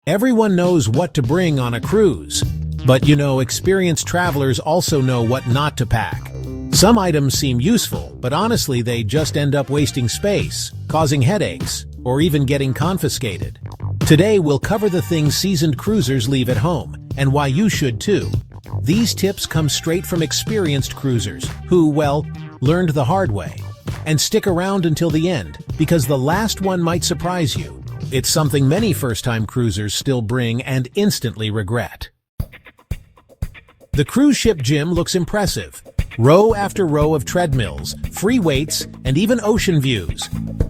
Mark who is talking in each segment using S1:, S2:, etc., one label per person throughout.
S1: Everyone knows what to bring on a cruise. But experienced travelers also know what not to pack. Some items seem useful, but honestly they just end up wasting space, causing headaches, or even getting confiscated. Today we'll cover the things seasoned cruisers leave at home, and why you should too. These tips come straight from experienced cruisers who, learned the hard way. And stick around until the end, because the last one might surprise you. It's something many first-time cruisers still bring and instantly regret. The cruise ship gym looks impressive. Row after row of treadmills, free weights, and even ocean views.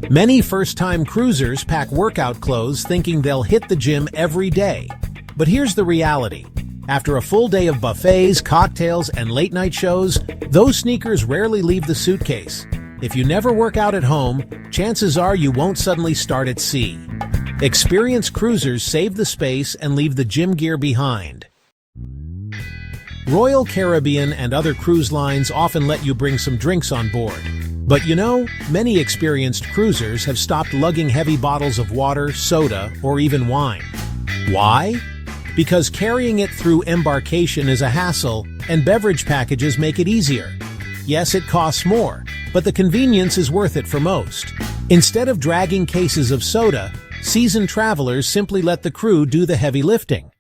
S1: Many first-time cruisers pack workout clothes thinking they'll hit the gym every day. But here's the reality. After a full day of buffets, cocktails, and late-night shows, those sneakers rarely leave the suitcase. If you never work out at home, chances are you won't suddenly start at sea. Experienced cruisers save the space and leave the gym gear behind. Royal Caribbean and other cruise lines often let you bring some drinks on board. But many experienced cruisers have stopped lugging heavy bottles of water, soda, or even wine. Why? Because carrying it through embarkation is a hassle, and beverage packages make it easier. Yes, it costs more, but the convenience is worth it for most. Instead of dragging cases of soda, seasoned travelers simply let the crew do the heavy lifting.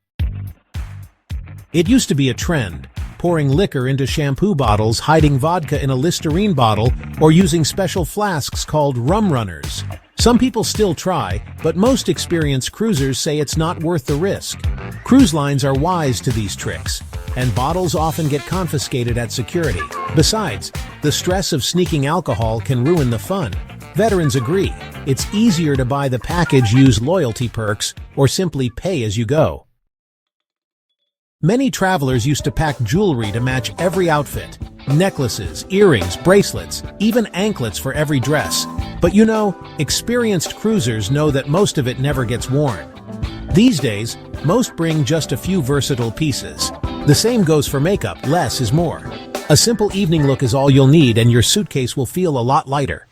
S1: It used to be a trend, pouring liquor into shampoo bottles, hiding vodka in a Listerine bottle, or using special flasks called rum runners. Some people still try, but most experienced cruisers say it's not worth the risk. Cruise lines are wise to these tricks, and bottles often get confiscated at security. Besides, the stress of sneaking alcohol can ruin the fun. Veterans agree. It's easier to buy the package, use loyalty perks, or simply pay as you go. Many travelers used to pack jewelry to match every outfit. Necklaces, earrings, bracelets, even anklets for every dress. But experienced cruisers know that most of it never gets worn. These days, most bring just a few versatile pieces. The same goes for makeup, less is more. A simple evening look is all you'll need and your suitcase will feel a lot lighter.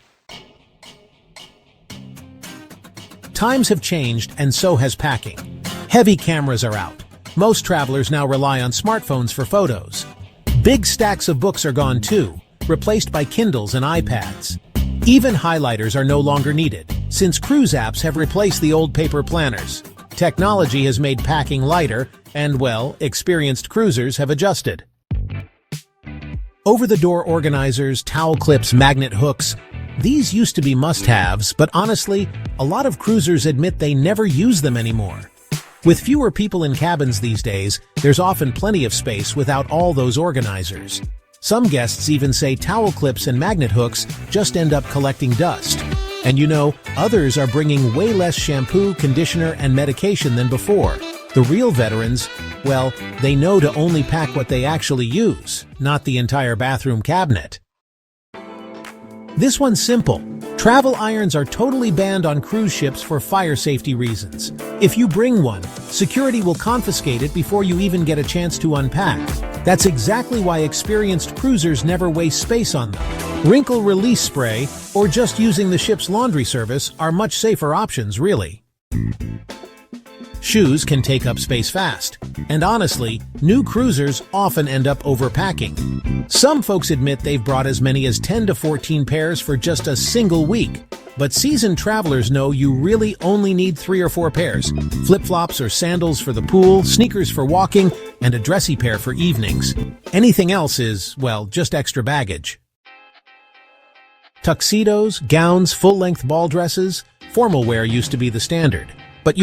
S1: Times have changed and so has packing. Heavy cameras are out. Most travelers now rely on smartphones for photos. Big stacks of books are gone too, replaced by Kindles and iPads. Even highlighters are no longer needed, since cruise apps have replaced the old paper planners. Technology has made packing lighter, and experienced cruisers have adjusted. Over-the-door organizers, towel clips, magnet hooks, these used to be must-haves, but honestly, a lot of cruisers admit they never use them anymore. With fewer people in cabins these days, there's often plenty of space without all those organizers. Some guests even say towel clips and magnet hooks just end up collecting dust. And others are bringing way less shampoo, conditioner, and medication than before. The real veterans, they know to only pack what they actually use, not the entire bathroom cabinet. This one's simple. Travel irons are totally banned on cruise ships for fire safety reasons. If you bring one, security will confiscate it before you even get a chance to unpack. That's exactly why experienced cruisers never waste space on them. Wrinkle release spray, or just using the ship's laundry service, are much safer options, really. Shoes can take up space fast, and honestly, new cruisers often end up overpacking. Some folks admit they've brought as many as 10 to 14 pairs for just a single week. But seasoned travelers know you really only need 3 or 4 pairs. Flip-flops or sandals for the pool, sneakers for walking, and a dressy pair for evenings. Anything else is, just extra baggage. Tuxedos, gowns, full-length ball dresses, formal wear used to be the standard. But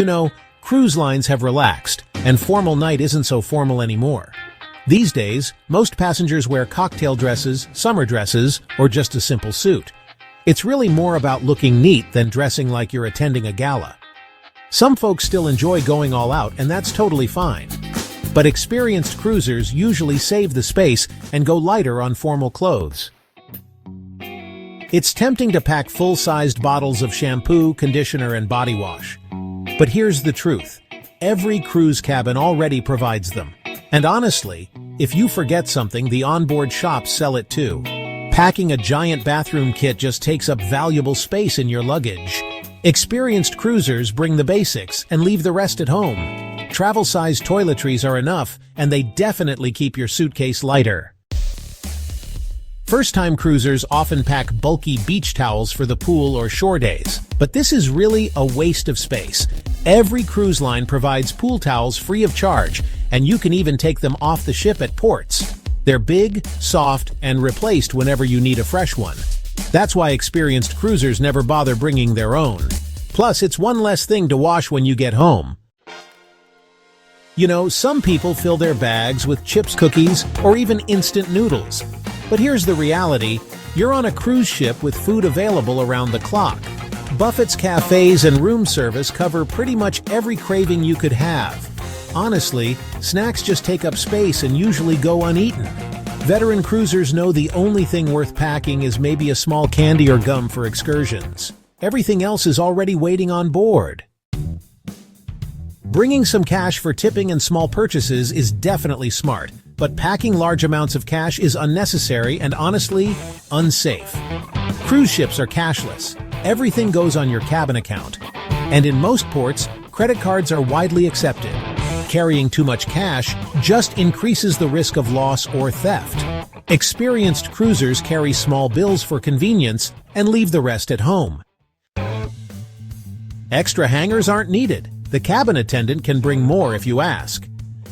S1: cruise lines have relaxed, and formal night isn't so formal anymore. These days, most passengers wear cocktail dresses, summer dresses, or just a simple suit. It's really more about looking neat than dressing like you're attending a gala. Some folks still enjoy going all out, and that's totally fine. But experienced cruisers usually save the space and go lighter on formal clothes. It's tempting to pack full-sized bottles of shampoo, conditioner, and body wash. But here's the truth. Every cruise cabin already provides them. And honestly, if you forget something, the onboard shops sell it too. Packing a giant bathroom kit just takes up valuable space in your luggage. Experienced cruisers bring the basics and leave the rest at home. Travel-sized toiletries are enough, and they definitely keep your suitcase lighter. First-time cruisers often pack bulky beach towels for the pool or shore days, but this is really a waste of space. Every cruise line provides pool towels free of charge, and you can even take them off the ship at ports. They're big, soft, and replaced whenever you need a fresh one. That's why experienced cruisers never bother bringing their own. Plus, it's one less thing to wash when you get home. You know, some people fill their bags with chips, cookies, or even instant noodles. But here's the reality: you're on a cruise ship with food available around the clock. Buffets, cafes, and room service cover pretty much every craving you could have. Honestly, snacks just take up space and usually go uneaten. Veteran cruisers know the only thing worth packing is maybe a small candy or gum for excursions. Everything else is already waiting on board. Bringing some cash for tipping and small purchases is definitely smart, but packing large amounts of cash is unnecessary and honestly, unsafe. Cruise ships are cashless. Everything goes on your cabin account. And in most ports, credit cards are widely accepted. Carrying too much cash just increases the risk of loss or theft. Experienced cruisers carry small bills for convenience and leave the rest at home. Extra hangers aren't needed. The cabin attendant can bring more if you ask.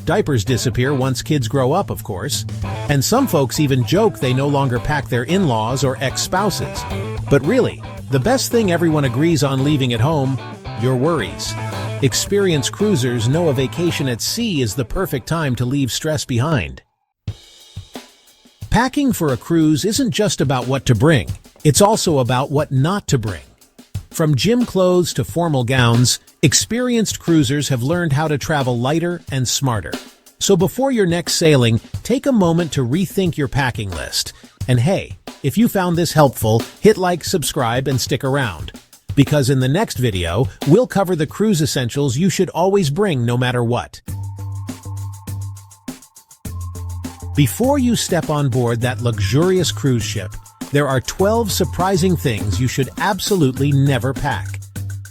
S1: Diapers disappear once kids grow up, of course. And some folks even joke they no longer pack their in-laws or ex-spouses. But really, the best thing everyone agrees on leaving at home: your worries. Experienced cruisers know a vacation at sea is the perfect time to leave stress behind. Packing for a cruise isn't just about what to bring. It's also about what not to bring. From gym clothes to formal gowns, experienced cruisers have learned how to travel lighter and smarter. So before your next sailing, take a moment to rethink your packing list. And hey, if you found this helpful, hit like, subscribe, and stick around. Because in the next video, we'll cover the cruise essentials you should always bring no matter what. Before you step on board that luxurious cruise ship, there are 12 surprising things you should absolutely never pack.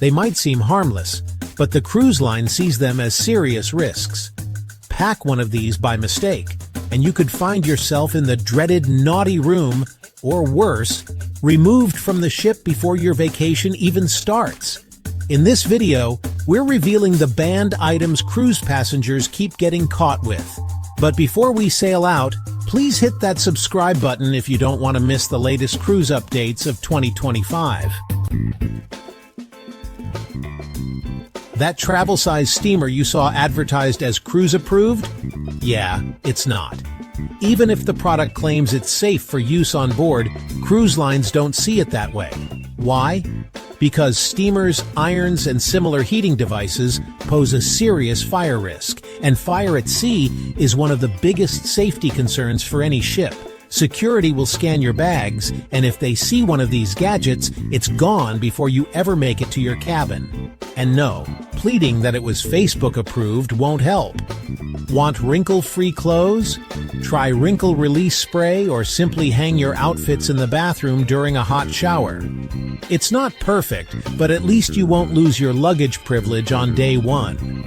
S1: They might seem harmless, but the cruise line sees them as serious risks. Pack one of these by mistake, and you could find yourself in the dreaded naughty room, or worse, removed from the ship before your vacation even starts. In this video, we're revealing the banned items cruise passengers keep getting caught with. But before we sail out, please hit that subscribe button if you don't want to miss the latest cruise updates of 2025. That travel-sized steamer you saw advertised as cruise-approved? Yeah, it's not. Even if the product claims it's safe for use on board, cruise lines don't see it that way. Why? Because steamers, irons, and similar heating devices pose a serious fire risk, and fire at sea is one of the biggest safety concerns for any ship. Security will scan your bags, and if they see one of these gadgets, it's gone before you ever make it to your cabin. And no, pleading that it was Facebook approved won't help. Want wrinkle-free clothes? Try wrinkle release spray or simply hang your outfits in the bathroom during a hot shower. It's not perfect, but at least you won't lose your luggage privilege on day one.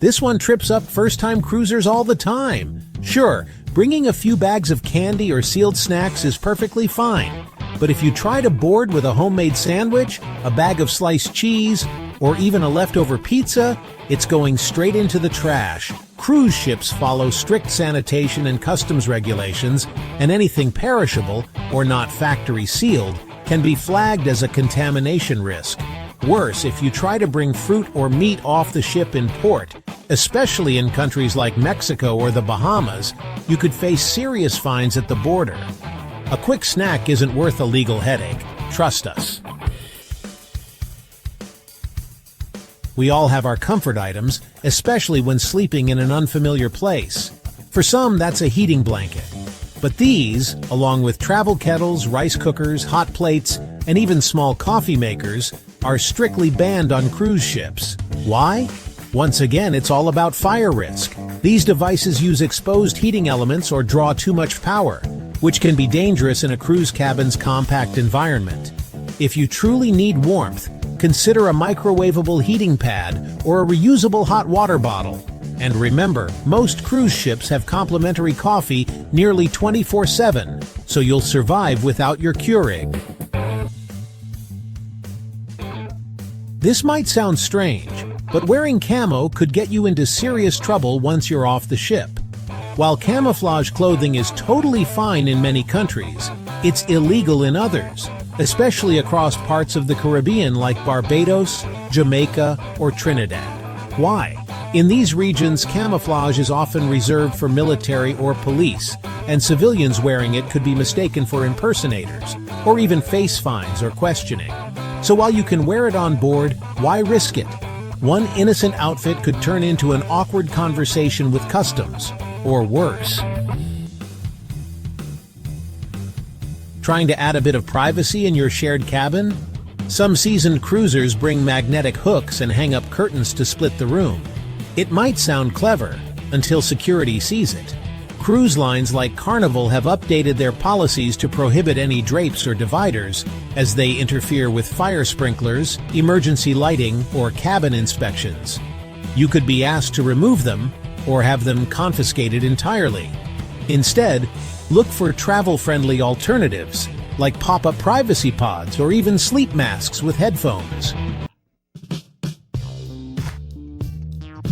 S1: This one trips up first-time cruisers all the time. Sure, bringing a few bags of candy or sealed snacks is perfectly fine. But if you try to board with a homemade sandwich, a bag of sliced cheese, or even a leftover pizza, it's going straight into the trash. Cruise ships follow strict sanitation and customs regulations, and anything perishable, or not factory sealed, can be flagged as a contamination risk. Worse, if you try to bring fruit or meat off the ship in port, especially in countries like Mexico or the Bahamas, you could face serious fines at the border. A quick snack isn't worth a legal headache. Trust us. We all have our comfort items, especially when sleeping in an unfamiliar place. For some, that's a heating blanket. But these, along with travel kettles, rice cookers, hot plates, and even small coffee makers, are strictly banned on cruise ships. Why? Once again, it's all about fire risk. These devices use exposed heating elements or draw too much power. which can be dangerous in a cruise cabin's compact environment. If you truly need warmth, consider a microwavable heating pad or a reusable hot water bottle. And remember, most cruise ships have complimentary coffee nearly 24/7, so you'll survive without your Keurig. This might sound strange, but wearing camo could get you into serious trouble once you're off the ship. While camouflage clothing is totally fine in many countries, it's illegal in others, especially across parts of the Caribbean like Barbados, Jamaica, or Trinidad. Why? In these regions, camouflage is often reserved for military or police, and civilians wearing it could be mistaken for impersonators, or even face fines or questioning. So while you can wear it on board, why risk it? One innocent outfit could turn into an awkward conversation with customs, or worse. Trying to add a bit of privacy in your shared cabin? Some seasoned cruisers bring magnetic hooks and hang up curtains to split the room. It might sound clever, until security sees it. Cruise lines like Carnival have updated their policies to prohibit any drapes or dividers, as they interfere with fire sprinklers, emergency lighting, or cabin inspections. You could be asked to remove them, or have them confiscated entirely. Instead, look for travel-friendly alternatives, like pop-up privacy pods or even sleep masks with headphones.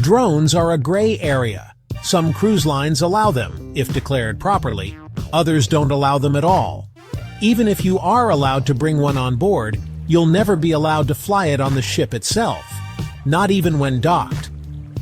S1: Drones are a gray area. Some cruise lines allow them, if declared properly. Others don't allow them at all. Even if you are allowed to bring one on board, you'll never be allowed to fly it on the ship itself, not even when docked.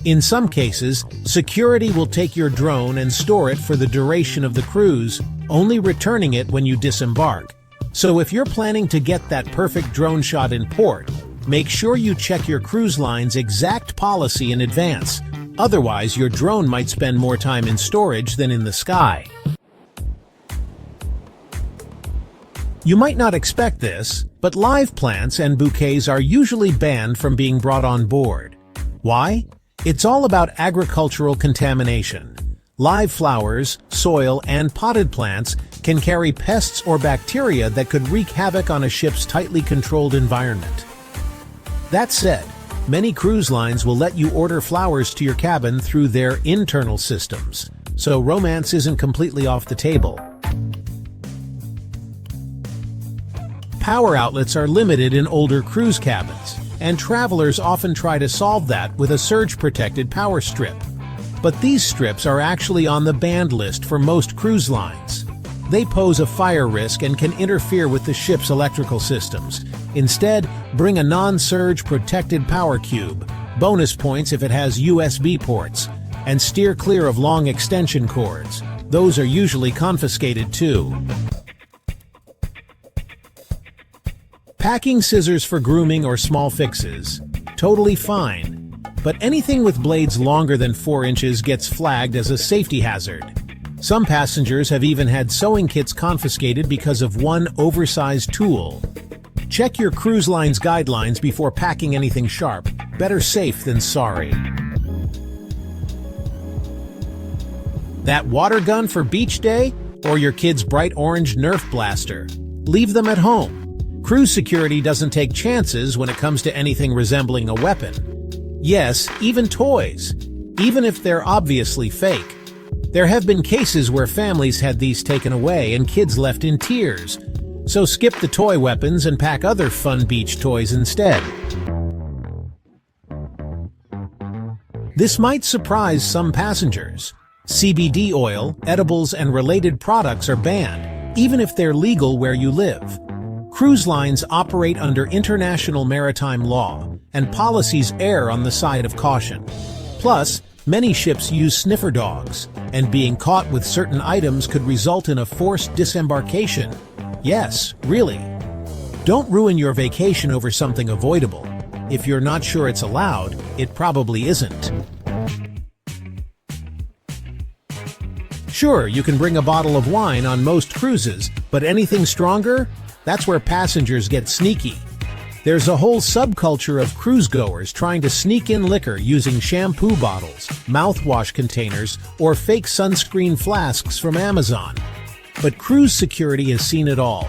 S1: In some cases, security will take your drone and store it for the duration of the cruise, only returning it when you disembark. So if you're planning to get that perfect drone shot in port, make sure you check your cruise line's exact policy in advance. Otherwise, your drone might spend more time in storage than in the sky. You might not expect this, but live plants and bouquets are usually banned from being brought on board. Why? It's all about agricultural contamination. Live flowers, soil, and potted plants can carry pests or bacteria that could wreak havoc on a ship's tightly controlled environment. That said, many cruise lines will let you order flowers to your cabin through their internal systems, so romance isn't completely off the table. Power outlets are limited in older cruise cabins, and travelers often try to solve that with a surge-protected power strip. But these strips are actually on the banned list for most cruise lines. They pose a fire risk and can interfere with the ship's electrical systems. Instead, bring a non-surge protected power cube, bonus points if it has USB ports, and steer clear of long extension cords. Those are usually confiscated too. Packing scissors for grooming or small fixes, totally fine. But anything with blades longer than 4 inches gets flagged as a safety hazard. Some passengers have even had sewing kits confiscated because of one oversized tool. Check your cruise line's guidelines before packing anything sharp. Better safe than sorry. That water gun for beach day? Or your kid's bright orange Nerf blaster? Leave them at home. Cruise security doesn't take chances when it comes to anything resembling a weapon. Yes, even toys, even if they're obviously fake. There have been cases where families had these taken away and kids left in tears. So skip the toy weapons and pack other fun beach toys instead. This might surprise some passengers. CBD oil, edibles, and related products are banned, even if they're legal where you live. Cruise lines operate under international maritime law, and policies err on the side of caution. Plus, many ships use sniffer dogs, and being caught with certain items could result in a forced disembarkation. Yes, really. Don't ruin your vacation over something avoidable. If you're not sure it's allowed, it probably isn't. Sure, you can bring a bottle of wine on most cruises, but anything stronger? That's where passengers get sneaky. There's a whole subculture of cruise-goers trying to sneak in liquor using shampoo bottles, mouthwash containers, or fake sunscreen flasks from Amazon. But cruise security has seen it all,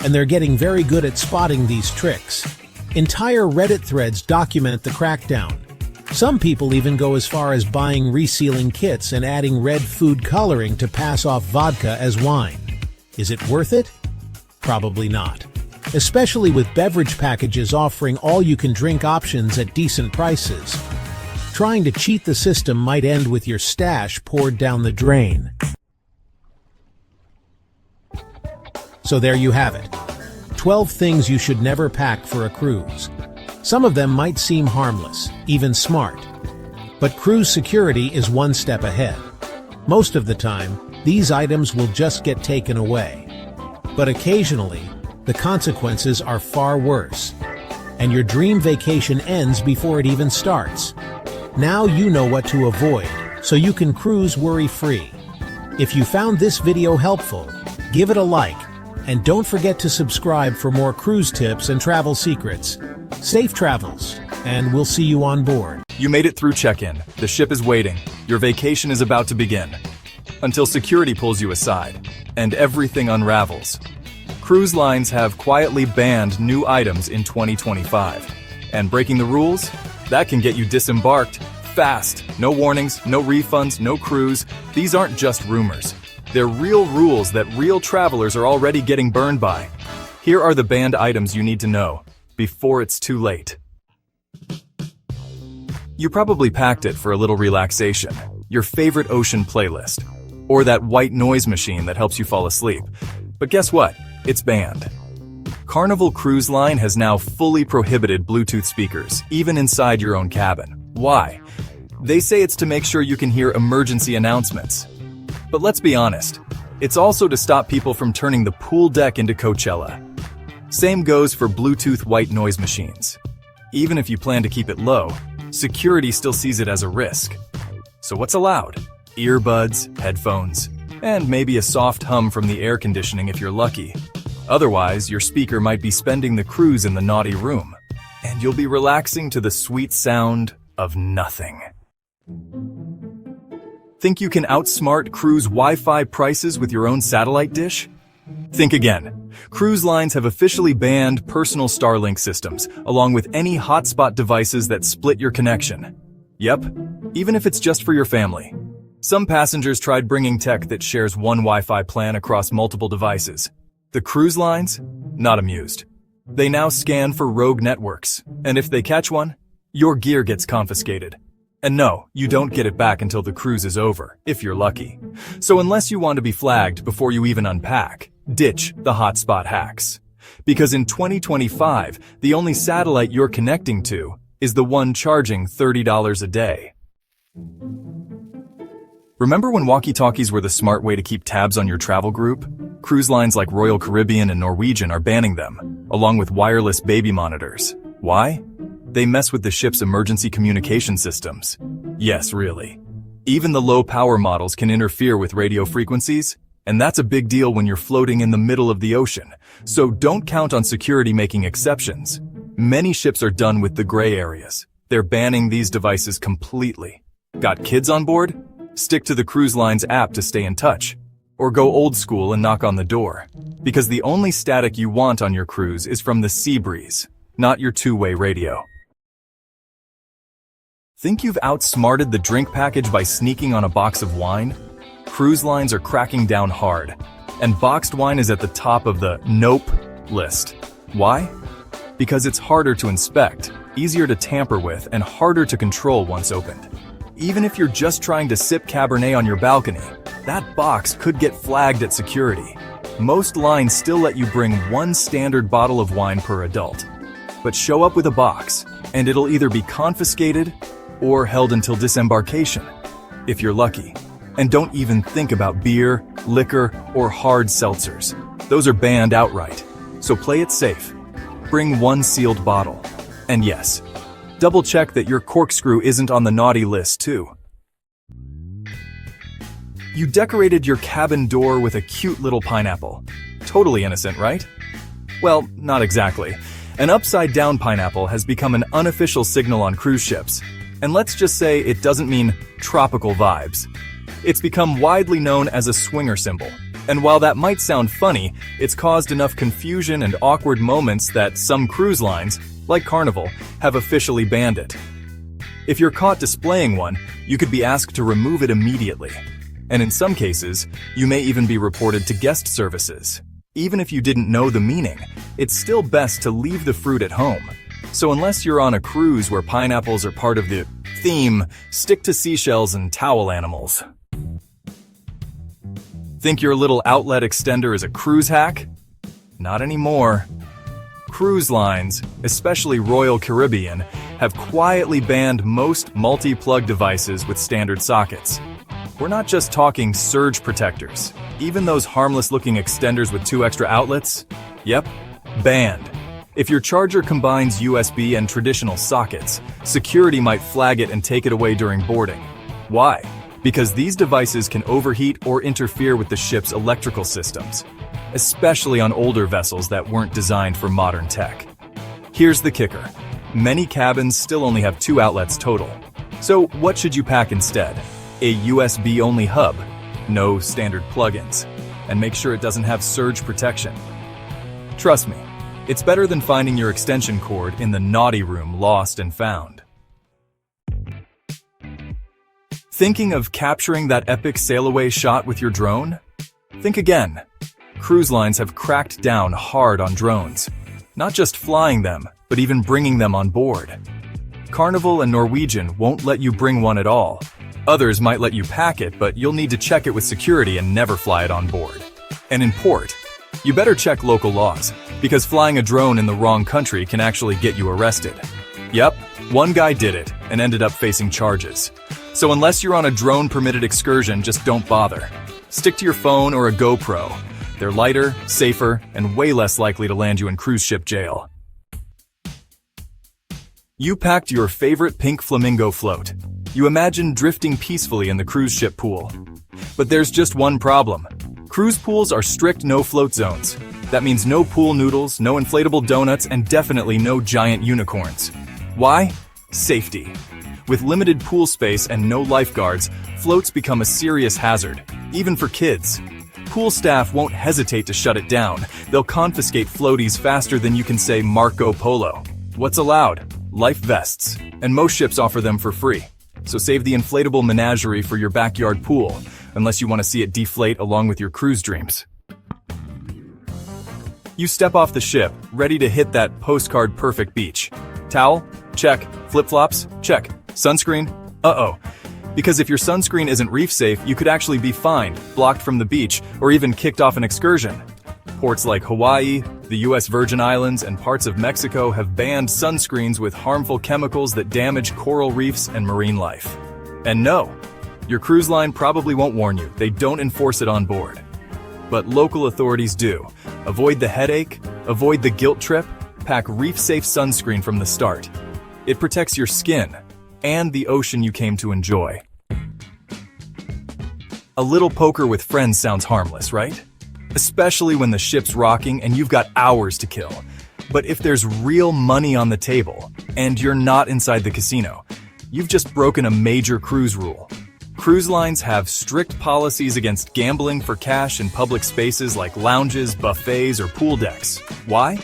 S1: and they're getting very good at spotting these tricks. Entire Reddit threads document the crackdown. Some people even go as far as buying resealing kits and adding red food coloring to pass off vodka as wine. Is it worth it? Probably not. Especially with beverage packages offering all-you-can-drink options at decent prices. Trying to cheat the system might end with your stash poured down the drain. So there you have it. 12 things you should never pack for a cruise. Some of them might seem harmless, even smart. But cruise security is one step ahead. Most of the time, these items will just get taken away. But occasionally, the consequences are far worse. And your dream vacation ends before it even starts. Now you know what to avoid, so you can cruise worry-free. If you found this video helpful, give it a like, and don't forget to subscribe for more cruise tips and travel secrets. Safe travels, and we'll see you on board.
S2: You made it through check-in. The ship is waiting. Your vacation is about to begin. Until security pulls you aside, and everything unravels. Cruise lines have quietly banned new items in 2025. And breaking the rules? That can get you disembarked fast. No warnings, no refunds, no cruise. These aren't just rumors. They're real rules that real travelers are already getting burned by. Here are the banned items you need to know before it's too late. You probably packed it for a little relaxation, your favorite ocean playlist, or that white noise machine that helps you fall asleep. But guess what? It's banned. Carnival Cruise Line has now fully prohibited Bluetooth speakers, even inside your own cabin. Why? They say it's to make sure you can hear emergency announcements. But let's be honest, it's also to stop people from turning the pool deck into Coachella. Same goes for Bluetooth white noise machines. Even if you plan to keep it low, security still sees it as a risk. So what's allowed? Earbuds, headphones, and maybe a soft hum from the air conditioning if you're lucky. Otherwise, your speaker might be spending the cruise in the naughty room, and you'll be relaxing to the sweet sound of nothing. Think you can outsmart cruise Wi-Fi prices with your own satellite dish? Think again. Cruise lines have officially banned personal Starlink systems, along with any hotspot devices that split your connection. Yep, even if it's just for your family. Some passengers tried bringing tech that shares one Wi-Fi plan across multiple devices. The cruise lines? Not amused. They now scan for rogue networks, and if they catch one, your gear gets confiscated. And no, you don't get it back until the cruise is over, if you're lucky. So unless you want to be flagged before you even unpack, ditch the hotspot hacks. Because in 2025, the only satellite you're connecting to is the one charging $30 a day. Remember when walkie-talkies were the smart way to keep tabs on your travel group? Cruise lines like Royal Caribbean and Norwegian are banning them, along with wireless baby monitors. Why? They mess with the ship's emergency communication systems. Yes, really. Even the low-power models can interfere with radio frequencies, and that's a big deal when you're floating in the middle of the ocean. So don't count on security making exceptions. Many ships are done with the gray areas. They're banning these devices completely. Got kids on board? Stick to the cruise line's app to stay in touch. Or go old school and knock on the door. Because the only static you want on your cruise is from the sea breeze, not your two-way radio. Think you've outsmarted the drink package by sneaking on a box of wine? Cruise lines are cracking down hard, and boxed wine is at the top of the nope list. Why? Because it's harder to inspect, easier to tamper with, and harder to control once opened. Even if you're just trying to sip Cabernet on your balcony, that box could get flagged at security. Most lines still let you bring one standard bottle of wine per adult. But show up with a box, and it'll either be confiscated or held until disembarkation, if you're lucky. And don't even think about beer, liquor, or hard seltzers. Those are banned outright. So play it safe. Bring one sealed bottle. And yes, double check that your corkscrew isn't on the naughty list too. You decorated your cabin door with a cute little pineapple. Totally innocent, right? Well, not exactly. An upside-down pineapple has become an unofficial signal on cruise ships. And let's just say it doesn't mean tropical vibes. It's become widely known as a swinger symbol. And while that might sound funny, it's caused enough confusion and awkward moments that some cruise lines, like Carnival, have officially banned it. If you're caught displaying one, you could be asked to remove it immediately. And in some cases, you may even be reported to guest services. Even if you didn't know the meaning, it's still best to leave the fruit at home. So unless you're on a cruise where pineapples are part of the theme, stick to seashells and towel animals. Think your little outlet extender is a cruise hack? Not anymore. Cruise lines, especially Royal Caribbean, have quietly banned most multi-plug devices with standard sockets. We're not just talking surge protectors. Even those harmless-looking extenders with 2 extra outlets? Yep, banned. If your charger combines USB and traditional sockets, security might flag it and take it away during boarding. Why? Because these devices can overheat or interfere with the ship's electrical systems, especially on older vessels that weren't designed for modern tech. Here's the kicker. Many cabins still only have 2 outlets total. So what should you pack instead? A USB-only hub, no standard plugins, and make sure it doesn't have surge protection. Trust me, it's better than finding your extension cord in the naughty room lost and found. Thinking of capturing that epic sail-away shot with your drone? Think again. Cruise lines have cracked down hard on drones. Not just flying them, but even bringing them on board. Carnival and Norwegian won't let you bring one at all. Others might let you pack it, but you'll need to check it with security and never fly it on board. And in port, you better check local laws, because flying a drone in the wrong country can actually get you arrested. Yep, one guy did it and ended up facing charges. So unless you're on a drone-permitted excursion, just don't bother. Stick to your phone or a GoPro. They're lighter, safer, and way less likely to land you in cruise ship jail. You packed your favorite pink flamingo float. You imagine drifting peacefully in the cruise ship pool. But there's just one problem. Cruise pools are strict no-float zones. That means no pool noodles, no inflatable donuts, and definitely no giant unicorns. Why? Safety. With limited pool space and no lifeguards, floats become a serious hazard, even for kids. Pool staff won't hesitate to shut it down. They'll confiscate floaties faster than you can say Marco Polo. What's allowed? Life vests, and most ships offer them for free. So save the inflatable menagerie for your backyard pool, unless you want to see it deflate along with your cruise dreams. You step off the ship, ready to hit that postcard-perfect beach. Towel? Check. Flip-flops? Check. Sunscreen? Uh-oh. Because if your sunscreen isn't reef-safe, you could actually be fined, blocked from the beach, or even kicked off an excursion. Ports like Hawaii, the US Virgin Islands, and parts of Mexico have banned sunscreens with harmful chemicals that damage coral reefs and marine life. And no, your cruise line probably won't warn you. They don't enforce it on board. But local authorities do. Avoid the headache, avoid the guilt trip, pack reef-safe sunscreen from the start. It protects your skin and the ocean you came to enjoy. A little poker with friends sounds harmless, right? Especially when the ship's rocking and you've got hours to kill. But if there's real money on the table and you're not inside the casino, you've just broken a major cruise rule. Cruise lines have strict policies against gambling for cash in public spaces like lounges, buffets, or pool decks. Why?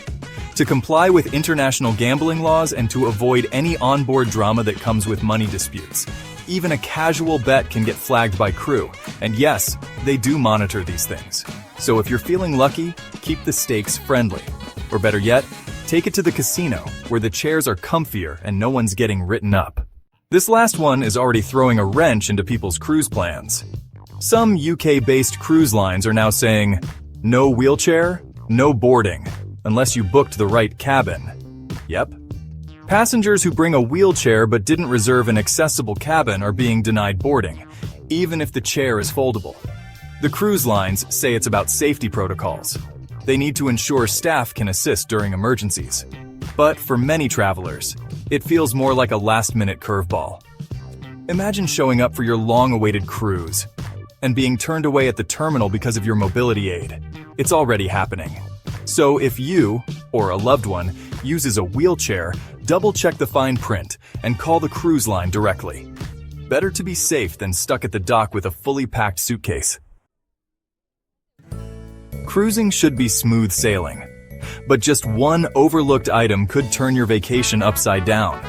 S2: To comply with international gambling laws and to avoid any onboard drama that comes with money disputes. Even a casual bet can get flagged by crew, and yes, they do monitor these things. So if you're feeling lucky, keep the stakes friendly. Or better yet, take it to the casino, where the chairs are comfier and no one's getting written up. This last one is already throwing a wrench into people's cruise plans. Some UK-based cruise lines are now saying, no wheelchair, no boarding, unless you booked the right cabin. Yep. Passengers who bring a wheelchair but didn't reserve an accessible cabin are being denied boarding, even if the chair is foldable. The cruise lines say it's about safety protocols. They need to ensure staff can assist during emergencies. But for many travelers, it feels more like a last-minute curveball. Imagine showing up for your long-awaited cruise and being turned away at the terminal because of your mobility aid. It's already happening. So if you, or a loved one, uses a wheelchair, double-check the fine print and call the cruise line directly. Better to be safe than stuck at the dock with a fully packed suitcase. Cruising should be smooth sailing. But just one overlooked item could turn your vacation upside down.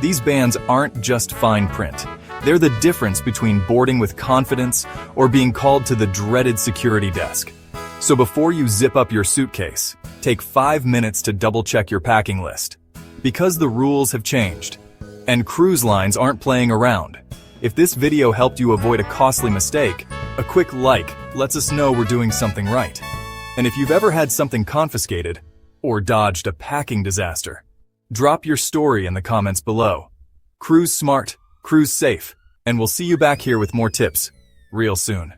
S2: These bans aren't just fine print. They're the difference between boarding with confidence or being called to the dreaded security desk. So before you zip up your suitcase, take 5 minutes to double-check your packing list. Because the rules have changed, and cruise lines aren't playing around. If this video helped you avoid a costly mistake, a quick like lets us know we're doing something right. And if you've ever had something confiscated, or dodged a packing disaster, drop your story in the comments below. Cruise smart, cruise safe, and we'll see you back here with more tips real soon.